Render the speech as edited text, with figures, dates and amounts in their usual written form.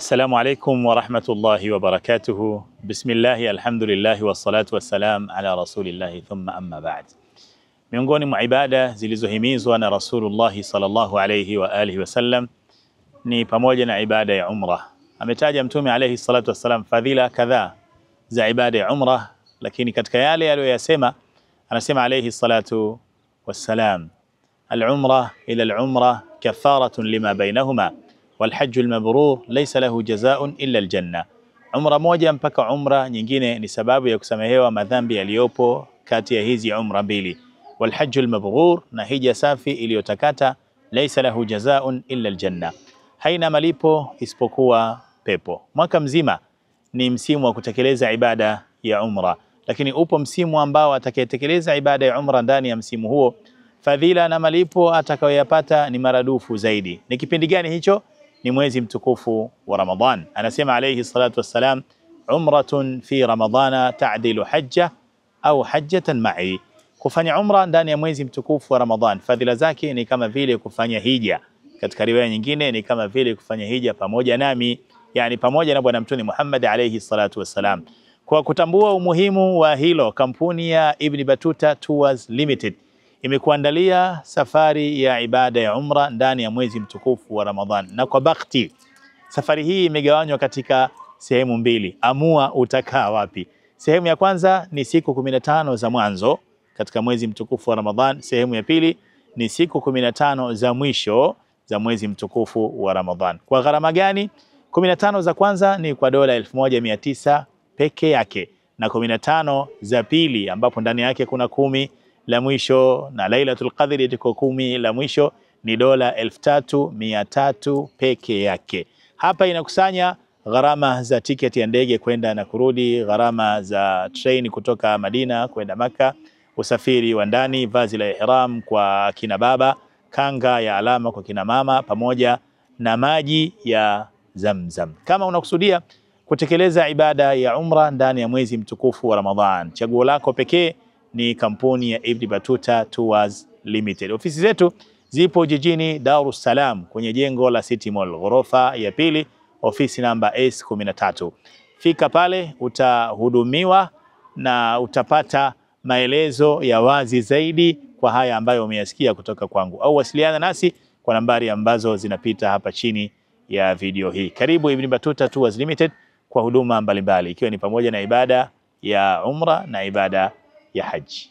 Assalamu alaikum wa rahmatullahi wa barakatuhu. Bismillahi, alhamdulillahi wa salatu wa salam ala rasulillahi thumma amma ba'd. Miongoni mwa ibada zilizohimizwa na Rasulullah sallallahu alayhi wa alihi wasallam ni pamoja na ibada ya umra. Ametaja Mtume alayhi salatu wassalam fadhila kadhaa za ibada ya umra, lakini katika yale aliyoyasema anasema alayhi salatu wassalam, al-umra ila al-umra kafaratun lima bainahuma والحج المبرور ليس له جزاء إلا الجنة. Umra moja mpaka umra nyingine ni sababu ya kusamehewa madhambi yaliyopo kati ya hizi umra mbili. والحج المبرور, na hija safi iliyotakata, ليس له جزاء إلا الجنة, haina malipo isipokuwa pepo. Mwaka mzima ni msimu wa kutekeleza ibada ya umra, lakini upo msimu ambao atakayetekeleza ibada ya umra ndani ya msimu huo, fadhila na malipo atakayoyapata ni maradufu zaidi. Ni kipindi gani hicho? Ni mwezi mtukufu wa Ramadhan. Anasema alayhi salatu wassalam, umratun fi ramadhana ta'dilu hajja au hajjatan ma'i. Kufanya umra ndani ya mwezi mtukufu wa Ramadhan, fadhila zake ni kama vile kufanya hija. Katika riwaya nyingine ni kama vile kufanya hija pamoja nami, yani pamoja na bwana Mtume Muhammad alayhi salatu wassalam. Kwa kutambua umuhimu wa hilo, kampuni ya Ibn Battuta Tours Limited imekuandalia safari ya ibada ya umra ndani ya mwezi mtukufu wa Ramadhan. Na kwa bakti, safari hii imegawanywa katika sehemu mbili. Amua utakaa wapi. Sehemu ya kwanza ni siku 15 za mwanzo katika mwezi mtukufu wa Ramadhan. Sehemu ya pili ni siku 15 za mwisho za mwezi mtukufu wa Ramadhan. Kwa gharama gani? 15 za kwanza ni kwa dola 1900 peke yake, na 15 za pili ambapo ndani yake kuna 10 la mwisho na Lailatul Qadr iko 10 la mwisho ni dola 3300 peke yake. Hapa inakusanya gharama za tiketi ya ndege kwenda na kurudi, gharama za train kutoka Madina kwenda Maka, usafiri wa ndani, vazi la ihram kwa kina baba, kanga ya alama kwa kina mama, pamoja na maji ya Zamzam. Kama unakusudia kutekeleza ibada ya umra ndani ya mwezi mtukufu wa Ramadhan, chaguo lako pekee ni kampuni ya Ibn Battuta Tours Limited. Ofisi zetu zipo jijini Dar es Salaam kwenye jengo la City Mall, ghorofa ya pili, ofisi namba S13. Fika pale utahudumiwa na utapata maelezo ya wazi zaidi kwa haya ambayo umeyasikia kutoka kwangu, au wasiliana nasi kwa nambari ambazo zinapita hapa chini ya video hii. Karibu Ibn Battuta Tours Limited kwa huduma mbalimbali, ikiwa ni pamoja na ibada ya umra na ibada ya haji.